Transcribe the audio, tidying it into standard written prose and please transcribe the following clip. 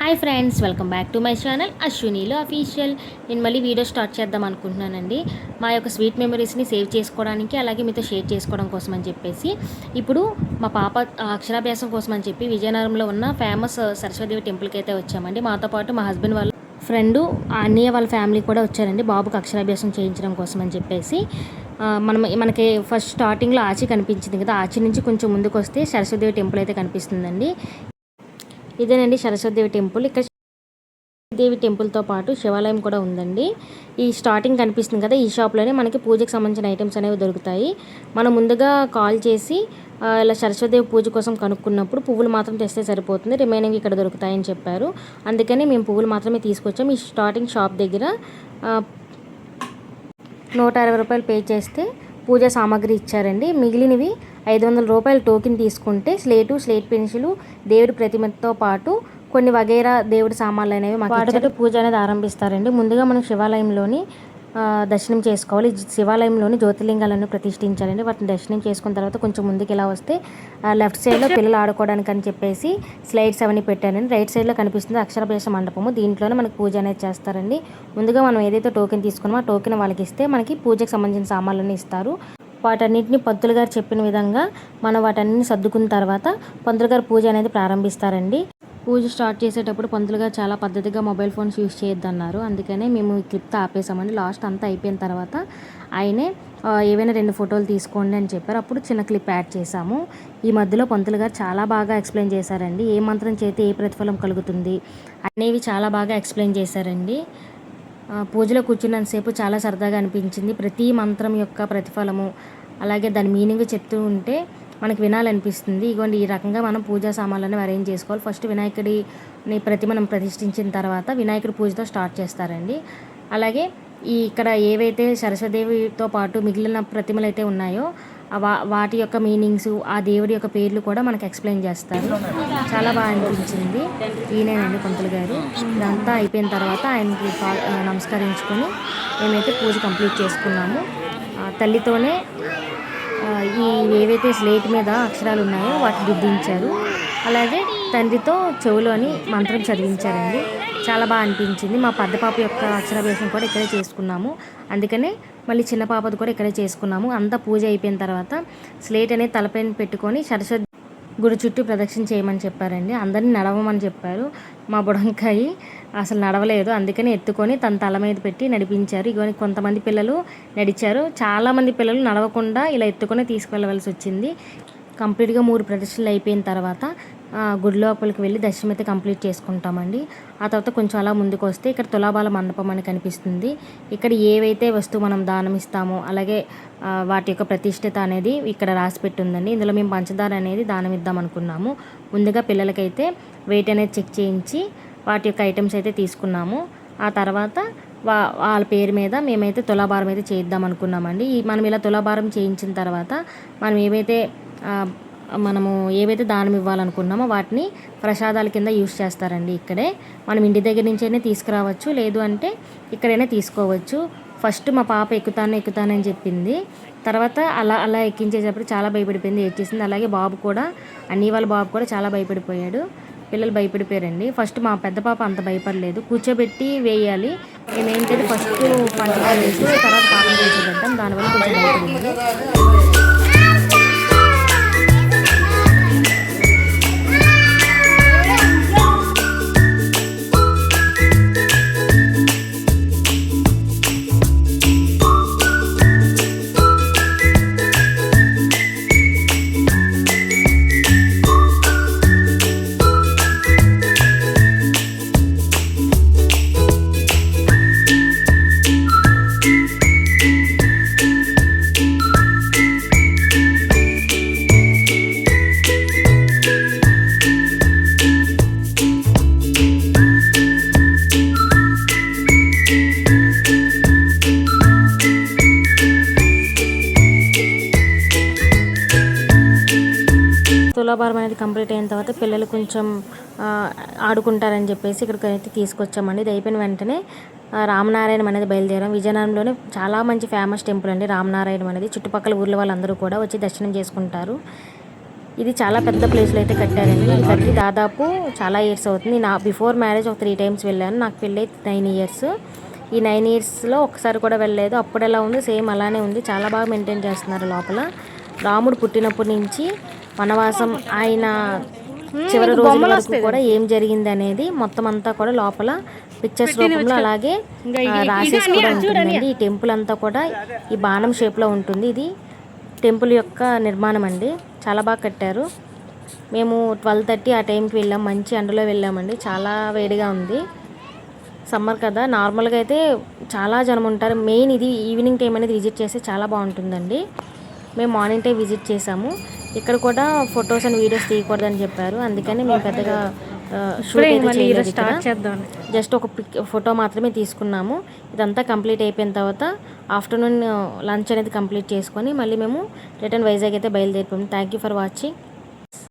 Hi friends, welcome back to my channel అశ్వినీలో official. నేను మళ్ళీ వీడియో స్టార్ట్ చేద్దాం అనుకుంటున్నానండి. మా యొక్క స్వీట్ మెమరీస్ని సేవ్ చేసుకోవడానికి, అలాగే మీతో షేర్ చేసుకోవడం కోసం అని చెప్పేసి ఇప్పుడు మా పాప అక్షరాభ్యాసం కోసం అని చెప్పి విజయనగరంలో ఉన్న ఫేమస్ సరస్వతిదేవి టెంపుల్కి అయితే వచ్చామండి. మాతో పాటు మా హస్బెండ్ వాళ్ళ ఫ్రెండు, అన్నయ్య వాళ్ళ ఫ్యామిలీ కూడా వచ్చారండి బాబుకి అక్షరాభ్యాసం చేయించడం కోసం అని చెప్పేసి. మనకి ఫస్ట్ స్టార్టింగ్లో ఆచి కనిపించింది కదా, ఆచి నుంచి కొంచెం ముందుకు వస్తే సరస్వతిదేవి టెంపుల్ అయితే కనిపిస్తుందండి. ఇదేనండి సరస్వతిదేవి టెంపుల్. ఇక్కడ దేవి టెంపుల్తో పాటు శివాలయం కూడా ఉందండి. ఈ స్టార్టింగ్ కనిపిస్తుంది కదా, ఈ షాప్లోనే మనకి పూజకు సంబంధించిన ఐటమ్స్ అనేవి దొరుకుతాయి. మనం ముందుగా కాల్ చేసి ఇలా సరస్వతిదేవి పూజ కోసం కనుక్కున్నప్పుడు పువ్వులు మాత్రం తెస్తే సరిపోతుంది, రిమైనింగ్ ఇక్కడ దొరుకుతాయని చెప్పారు. అందుకని మేము పువ్వులు మాత్రమే తీసుకొచ్చాం. ఈ స్టార్టింగ్ షాప్ దగ్గర 160 రూపాయలు పే చేస్తే పూజా సామాగ్రి ఇచ్చారండి. మిగిలినవి 500 రూపాయలు టోకెన్ తీసుకుంటే స్లేట్ పెన్సిలు, దేవుడి ప్రతిమతో పాటు కొన్ని వగైరా దేవుడి సామాన్లు అనేవి వాటితో పూజ అనేది ఆరంభిస్తారండి. ముందుగా మనం శివాలయంలోని దర్శనం చేసుకోవాలి. శివాలయంలోని జ్యోతిర్లింగాలను ప్రతిష్ఠించాలండి. వాటిని దర్శనం చేసుకున్న తర్వాత కొంచెం ముందుకు ఇలా వస్తే లెఫ్ట్ సైడ్లో పిల్లలు ఆడుకోవడానికి అని చెప్పేసి స్లైడ్స్ అవన్నీ పెట్టారండి. రైట్ సైడ్లో కనిపిస్తుంది అక్షరాభ్యాస మండపము. దీంట్లోనే మనకు పూజ అనేది చేస్తారండి. ముందుగా మనం ఏదైతే టోకెన్ తీసుకున్నామో ఆ టోకెన్ వాళ్ళకి ఇస్తే మనకి పూజకు సంబంధించిన సామాన్లన్నీ ఇస్తారు. వాటన్నిటిని పంతులు గారు చెప్పిన విధంగా మనం వాటన్నిటిని సర్దుకున్న తర్వాత పంతులు గారు పూజ అనేది ప్రారంభిస్తారండి. పూజ స్టార్ట్ చేసేటప్పుడు పంతులు గారు చాలా పద్ధతిగా మొబైల్ ఫోన్స్ యూస్ చేయొద్దన్నారు. అందుకనే మేము ఈ క్లిప్తో ఆపేసామండి. లాస్ట్ అంతా అయిపోయిన తర్వాత ఆయనే ఏవైనా 2 ఫోటోలు తీసుకోండి అని చెప్పారు. అప్పుడు చిన్న క్లిప్ యాడ్ చేశాము. ఈ మధ్యలో పంతులు గారు చాలా బాగా ఎక్స్ప్లెయిన్ చేశారండి. ఏ మంత్రం చేస్తే ఏ ప్రతిఫలం కలుగుతుంది అనేవి చాలా బాగా ఎక్స్ప్లెయిన్ చేశారండి. పూజలో కూర్చున్నంతసేపు చాలా సరదాగా అనిపించింది. ప్రతి మంత్రం యొక్క ప్రతిఫలము అలాగే దాని మీనింగ్ చెప్తూ ఉంటే మనకి వినాలనిపిస్తుంది. ఇగోండి, ఈ రకంగా మనం పూజా సామాన్లను అరేంజ్ చేసుకోవాలి. ఫస్ట్ వినాయకుడిని మనం ప్రతిష్ఠించిన తర్వాత వినాయకుడి పూజతో స్టార్ట్ చేస్తారండి. అలాగే ఇక్కడ ఏవైతే సరస్వతిదేవితో పాటు మిగిలిన ప్రతిమలు అయితే ఉన్నాయో వాటి యొక్క మీనింగ్స్, ఆ దేవుడి యొక్క పేర్లు కూడా మనకు ఎక్స్ప్లెయిన్ చేస్తారు. చాలా బాగా అనిపించింది. ఈయనేనండి పంతులు గారు. ఇదంతా అయిపోయిన తర్వాత ఆయనకి నమస్కరించుకొని మేమైతే పూజ కంప్లీట్ చేసుకున్నాము. తల్లితోనే ఈ ఏవైతే స్లేట్ మీద అక్షరాలు ఉన్నాయో వాటిని దిద్దించారు. అలాగే తండ్రితో చెవులోని మంత్రం చదివించారండి. చాలా బాగా అనిపించింది. మా పెద్ద పాప యొక్క అక్షరాభ్యాసం కూడా ఇక్కడే చేసుకున్నాము. అందుకనే మళ్ళీ చిన్న పాపది కూడా ఇక్కడే చేసుకున్నాము. అంతా పూజ అయిపోయిన తర్వాత స్లేట్ అనేది తలపైన పెట్టుకొని సరస్వతి గుడి చుట్టూ ప్రదక్షిణ చేయమని చెప్పారండి. అందరినీ నడవమని చెప్పారు. మా బుడంకాయి అసలు నడవలేదు. అందుకని ఎత్తుకొని తన తల మీద పెట్టి నడిపించారు. ఇగోని కొంతమంది పిల్లలు నడిచారు. చాలామంది పిల్లలు నడవకుండా ఇలా ఎత్తుకొని తీసుకువెళ్ళవలసి వచ్చింది. కంప్లీట్గా 3 ప్రదక్షిణలు అయిపోయిన తర్వాత గుడి లోపలికి వెళ్ళి దర్శనం అయితే కంప్లీట్ చేసుకుంటామండి. ఆ తర్వాత కొంచెం అలా ముందుకు వస్తే ఇక్కడ తులాభాల మండపం అని కనిపిస్తుంది. ఇక్కడ ఏవైతే వస్తువు మనం దానం ఇస్తామో అలాగే వాటి యొక్క ప్రతిష్ఠిత అనేది ఇక్కడ రాసి పెట్టుందండి. ఇందులో మేము పంచదార అనేది దానం ఇద్దాం అనుకున్నాము. ముందుగా పిల్లలకైతే వెయిట్ అనేది చెక్ చేయించి వాటి యొక్క ఐటమ్స్ అయితే తీసుకున్నాము. ఆ తర్వాత వాళ్ళ పేరు మీద మేమైతే తులాభారం అయితే చేయిద్దాం అనుకున్నామండి. మనం ఇలా తులాభారం చేయించిన తర్వాత మనము ఏవైతే దానం ఇవ్వాలనుకున్నామో వాటిని ప్రసాదాల కింద యూస్ చేస్తారండి. ఇక్కడే మనం ఇంటి దగ్గర నుంచైనా తీసుకురావచ్చు, లేదు అంటే ఇక్కడైనా తీసుకోవచ్చు. ఫస్ట్ మా పాప ఎక్కుతానని చెప్పింది. తర్వాత అలా ఎక్కించేటప్పుడు చాలా భయపడిపోయింది, ఏడ్చేసింది. అలాగే బాబు కూడా, వాళ్ళ బాబు కూడా చాలా భయపడిపోయాడు. పిల్లలు భయపడిపోయారండి. ఫస్ట్ మా పెద్ద పాప అంత భయపడలేదు. కూర్చోబెట్టి వేయాలి. మేమేంటంటే ఫస్ట్ పంటగా వేసి తర్వాత పాపం కూర్చోబెట్టాం. దానివల్ల కొంచెం భయపడింది. తులాభారం అనేది కంప్లీట్ అయిన తర్వాత పిల్లలు కొంచెం ఆడుకుంటారని చెప్పేసి ఇక్కడికి అయితే తీసుకొచ్చామండి. ఇది అయిపోయిన వెంటనే రామనారాయణం అనేది బయలుదేరాం. విజయనగరంలోనే చాలా మంచి ఫేమస్ టెంపుల్ అండి రామనారాయణం అనేది. చుట్టుపక్కల ఊర్ల వాళ్ళందరూ కూడా వచ్చి దర్శనం చేసుకుంటారు. ఇది చాలా పెద్ద ప్లేస్లో అయితే కట్టారండి. ఇది కట్టి దాదాపు చాలా ఇయర్స్ అవుతుంది. నా బిఫోర్ మ్యారేజ్ ఒక 3 టైమ్స్ వెళ్ళాను. నాకు పెళ్ళి 9 ఇయర్స్. ఈ 9 ఇయర్స్లో ఒకసారి కూడా వెళ్ళలేదు. అప్పుడు ఎలా ఉంది సేమ్ అలానే ఉంది. చాలా బాగా మెయింటైన్ చేస్తున్నారు లోపల. రాముడు పుట్టినప్పటి నుంచి వనవాసం ఆయన చివరి రోజుల వరకు కూడా ఏం జరిగింది అనేది మొత్తం అంతా కూడా లోపల పిక్చర్స్ రూపంలో అలాగే రాసేసి కూడా ఉంటుందండి. ఈ టెంపుల్ అంతా కూడా ఈ బాణం షేప్లో ఉంటుంది. ఇది టెంపుల్ యొక్క నిర్మాణం అండి. చాలా బాగా కట్టారు. మేము 12:30 ఆ టైంకి వెళ్ళాం. మంచి ఎండలో వెళ్ళామండి. చాలా వేడిగా ఉంది. సమ్మర్ కదా, నార్మల్గా అయితే చాలా జనం ఉంటారు. మెయిన్ ఇది ఈవినింగ్ టైం అనేది విజిట్ చేస్తే చాలా బాగుంటుందండి. మేము మార్నింగ్ టైం విజిట్ చేసాము. ఇక్కడ కూడా ఫొటోస్ అండ్ వీడియోస్ తీయకూడదని చెప్పారు. అందుకని మేము పెద్దగా షూట్ అయితే చేయలేదు. జస్ట్ ఒక ఫోటో మాత్రమే తీసుకున్నాము. ఇదంతా కంప్లీట్ అయిపోయిన తర్వాత ఆఫ్టర్నూన్ లంచ్ అనేది కంప్లీట్ చేసుకొని మళ్ళీ మేము రిటర్న్ వైజాగ్ అయితే బయలుదేరిపోయాము. Thank you for watching.